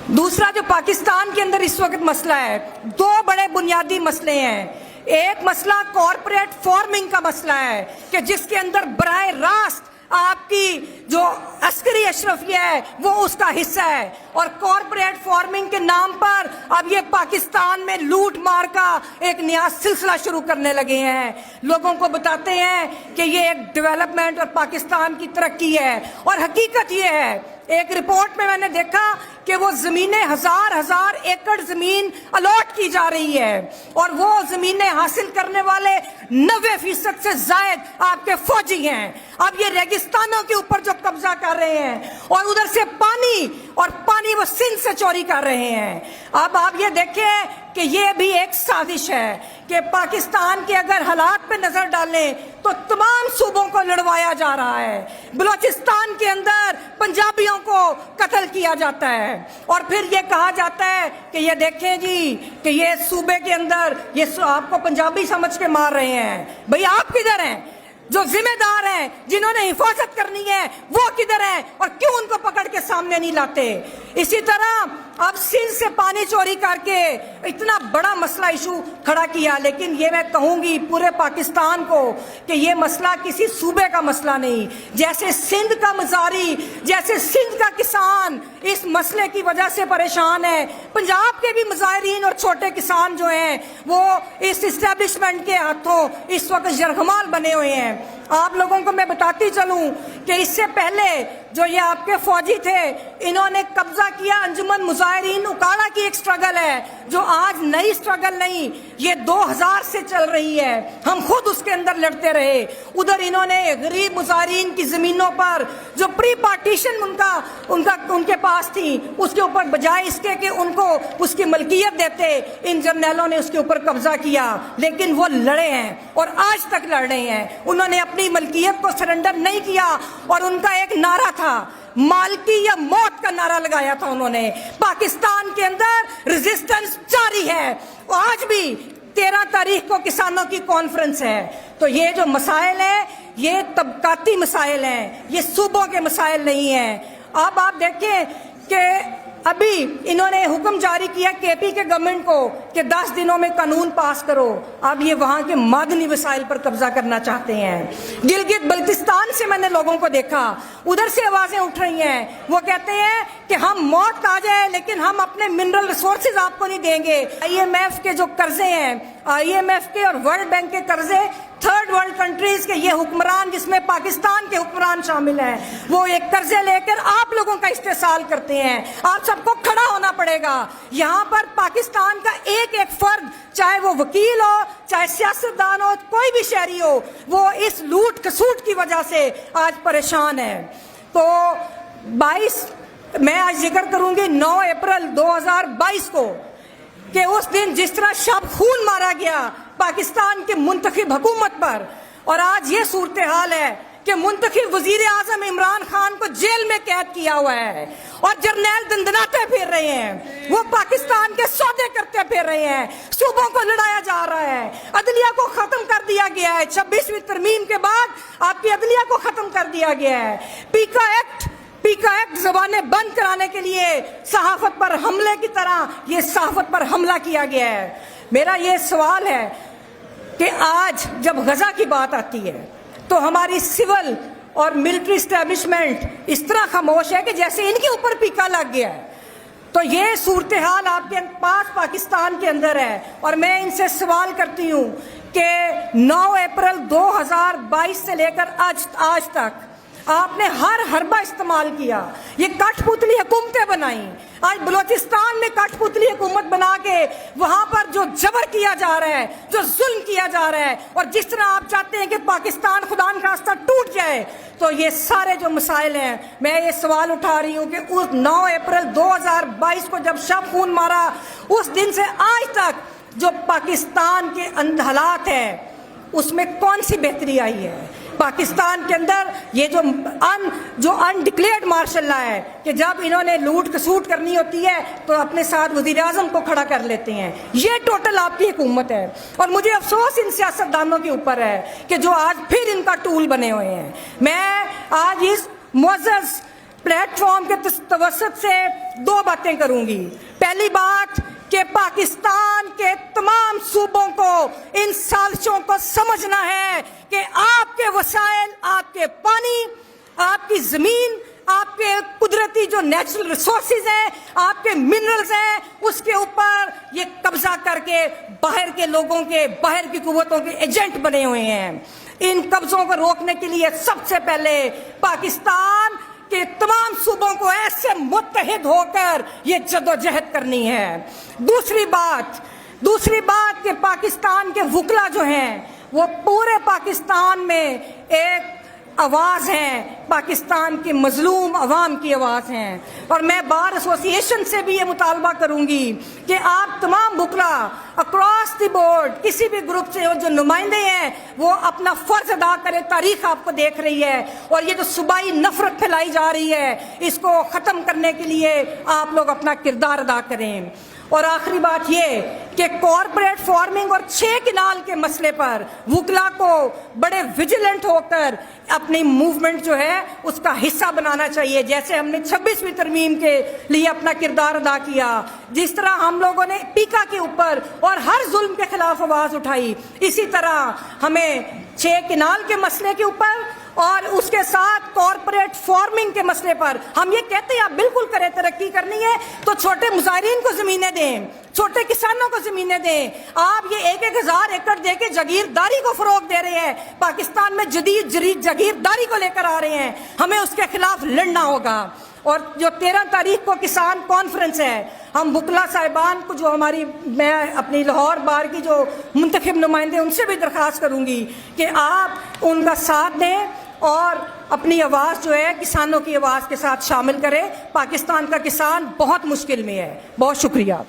दूसरा जो पाकिस्तान के अंदर इस वक्त मसला है, दो बड़े बुनियादी मसले हैं। एक मसला कॉरपोरेट फार्मिंग का मसला है कि जिसके अंदर बराह रास्त आपकी जो अस्करी अशरफिया है वो उसका हिस्सा है, और कॉरपोरेट फार्मिंग के नाम पर अब ये पाकिस्तान में लूट मार का एक नया सिलसिला शुरू करने लगे हैं। लोगों को बताते हैं कि ये एक डेवलपमेंट और पाकिस्तान की तरक्की है, और हकीकत ये है, एक रिपोर्ट में मैंने देखा कि वो जमीनें हजार एकड़ जमीन अलॉट की जा रही है, और वो जमीनें हासिल करने वाले 90% से ज्यादा आपके फौजी हैं। अब ये रेगिस्तानों के ऊपर जो कब्जा कर रहे हैं, और उधर से पानी वो सिंध से चोरी कर रहे हैं। अब आप ये देखें कि ये भी एक साजिश है कि पाकिस्तान के अगर हालात पे नजर डालें तो तमाम सूबों को लड़वाया जा रहा है। बलूचिस्तान के अंदर पंजाबियों को कत्ल किया जाता है, और फिर ये कहा जाता है कि ये देखें जी कि ये सूबे के अंदर ये आपको पंजाबी समझ के मार रहे हैं। भाई आप किधर हैं? जो जिम्मेदार हैं, जिन्होंने हिफाजत करनी है, वो किधर हैं? और क्यों उनको पकड़ के सामने नहीं लाते? इसी तरह अब सिंध से पानी चोरी करके इतना बड़ा मसला इशू खड़ा किया, लेकिन ये मैं कहूंगी पूरे पाकिस्तान को कि ये मसला किसी सूबे का मसला नहीं। जैसे सिंध का मजारी, जैसे सिंध का किसान इस मसले की वजह से परेशान है, पंजाब के भी मुजाहिरीन और छोटे किसान जो हैं वो इस इस्टेब्लिशमेंट के हाथों इस वक्त जरगमाल बने हुए हैं। आप लोगों को मैं बताती चलूं कि इससे पहले जो ये आपके फौजी थे, इन्होंने कब्जा किया अंजुमन मुजाहिरीन उकाड़ा की एक स्ट्रगल है जो आज नई स्ट्रगल नहीं, ये 2000 से चल रही है। हम खुद उसके अंदर लड़ते रहे। उधर इन्होंने गरीब मुजाहिरीन की जमीनों पर जो प्री पार्टीशन उनके पास थी, उसके ऊपर बजाय इसके कि उनको उसकी मलकियत देते, इन जर्नैलों ने उसके ऊपर कब्जा किया। लेकिन वो लड़े हैं और आज तक लड़ रहे हैं। उन्होंने अपनी मलकियत को सरेंडर नहीं किया, और उनका एक नारा था, मालकी या मौत का नारा लगाया था उन्होंने। पाकिस्तान के अंदर रेजिस्टेंस जारी है। आज भी 13 तारीख को किसानों की कॉन्फ्रेंस है। तो ये जो मसाइल हैं ये तबकाती मसाइल हैं, ये सूबों के मसाइल नहीं हैं। अब आप देखें कि अभी इन्होंने हुक्म जारी किया केपी के गवर्नमेंट को कि 10 दिनों में कानून पास करो। अब ये वहां के मादनी वसाइल पर कब्जा करना चाहते हैं। गिलगित बल्तिस्तान से मैंने लोगों को देखा, उधर से आवाजें उठ रही हैं। वो कहते हैं कि हम मौत आ जाए लेकिन हम अपने मिनरल रिसोर्सेज आपको नहीं देंगे। IMF के जो कर्जे हैं, IMF के और वर्ल्ड बैंक के कर्जे, थर्ड वर्ल्ड कंट्रीज के ये हुक्मरान जिसमें पाकिस्तान के हुक्मरान शामिल हैं, वो एक कर्जे लेकर आप लोगों का इस्तेसाल करते हैं। आप सबको खड़ा होना पड़ेगा। यहाँ पर पाकिस्तान का एक एक फर्द, चाहे वो वकील हो, चाहे सियासतदान हो, कोई भी शहरी हो, वो इस लूट खसूट की वजह से आज परेशान है। तो 22 मैं आज जिक्र करूंगी 9 अप्रैल 2022 को, कि उस दिन जिस तरह शब खून मारा गया पाकिस्तान के मुंतखब हुकूमत पर, और आज ये सूरत हाल है कि मुंतखब वजीर आजम इमरान खान को जेल में कैद किया हुआ है, और जर्नैल दंदनाते फिर रहे हैं, वो पाकिस्तान के सौदे करते फिर रहे हैं, सूबों को लड़ाया जा रहा है, अदलिया को खत्म कर दिया गया है। 26वीं तरमीम के बाद आपकी अदलिया को खत्म कर दिया गया है। पीका एक्ट जबानें बंद कराने के लिए सहाफत पर हमले की तरह ये सहाफत पर हमला किया गया है। मेरा ये सवाल है कि आज जब गजा की बात आती है तो हमारी सिविल और मिलिट्री एस्टेब्लिशमेंट इस तरह खामोश है कि जैसे इनके ऊपर पीका लग गया है। तो ये सूरत हाल आपके पास पाकिस्तान के अंदर है, और मैं इनसे सवाल करती हूँ कि 9 अप्रैल 2022 से लेकर आज तक आपने हर हरबा इस्तेमाल किया, ये कठपुतली हुकूमतें बनाई। आज बलूचिस्तान में कठपुतली हुकूमत बना के वहां पर जो जबर किया जा रहा है, जो जुल्म किया जा रहा है, और जिस तरह आप चाहते हैं कि पाकिस्तान खुदा न खास्ता टूट जाए, तो ये सारे जो मसाइल हैं, मैं ये सवाल उठा रही हूँ कि उस 9 अप्रैल 2022 को जब शब खून मारा, उस दिन से आज तक जो पाकिस्तान के हालात है उसमें कौन सी बेहतरी आई है? पाकिस्तान के अंदर ये जो अनडिक्लेयर्ड मार्शल लॉ है कि जब इन्होंने लूट खसूट करनी होती है तो अपने साथ वजीर आजम को खड़ा कर लेते हैं, ये टोटल आपकी हुकूमत है। और मुझे अफसोस इन सियासतदानों के ऊपर है कि जो आज फिर इनका टूल बने हुए हैं। मैं आज इस मुअज़्ज़ज़ प्लेटफॉर्म के तवसत से दो बातें करूंगी। पहली बात कि पाकिस्तान के तमाम सूबों को इन साजिशों को समझना है कि आपके वसाइल, आपके पानी, आपकी जमीन, आपके कुदरती जो नेचुरल रिसोर्सेज हैं, आपके मिनरल्स हैं, उसके ऊपर ये कब्जा करके बाहर के लोगों के, बाहर की कुव्वतों के एजेंट बने हुए हैं। इन कब्जों को रोकने के लिए सबसे पहले पाकिस्तान के तमाम सूबों को ऐसे मुत्तहिद होकर ये जदोजहद करनी है। दूसरी बात कि पाकिस्तान के वकला जो हैं वो पूरे पाकिस्तान में एक आवाज़ हैं, पाकिस्तान के मजलूम अवाम की आवाज़ हैं। और मैं बार एसोसिएशन से भी ये मुतालबा करूंगी कि आप तमाम वकला अक्रॉस द बोर्ड किसी भी ग्रुप से जो नुमाइंदे हैं वो अपना फ़र्ज अदा करें। तारीख आपको देख रही है और ये जो सूबाई नफरत फैलाई जा रही है इसको ख़त्म करने के लिए आप लोग अपना किरदार अदा करें। और आखिरी बात ये कि कॉरपोरेट फार्मिंग और 6 किनाल के मसले पर वकला को बड़े विजिलेंट होकर अपनी मूवमेंट जो है उसका हिस्सा बनाना चाहिए। जैसे हमने 26वीं तरमीम के लिए अपना किरदार अदा किया, जिस तरह हम लोगों ने पीका के ऊपर और हर जुल्म के खिलाफ आवाज़ उठाई, इसी तरह हमें 6 किनाल के मसले के ऊपर और उसके साथ कॉरपोरेट फार्मिंग के मसले पर हम ये कहते हैं आप बिल्कुल करें, तरक्की करनी है तो छोटे मुजाहिरीन को ज़मीनें दें, छोटे किसानों को ज़मीनें दें। आप ये 1-1 हज़ार एकड़ दे के जागीरदारी को फ़रोग दे रहे हैं, पाकिस्तान में जदीद जागीरदारी को लेकर आ रहे हैं, हमें उसके खिलाफ लड़ना होगा। और जो 13 तारीख को किसान कॉन्फ्रेंस है, हम वकला साहिबान को जो मैं अपनी लाहौर बार की जो मुंतखब नुमाइंदे उनसे भी दरख्वास्त करूंगी कि आप उनका साथ दें और अपनी आवाज़ जो है किसानों की आवाज़ के साथ शामिल करें। पाकिस्तान का किसान बहुत मुश्किल में है। बहुत शुक्रिया।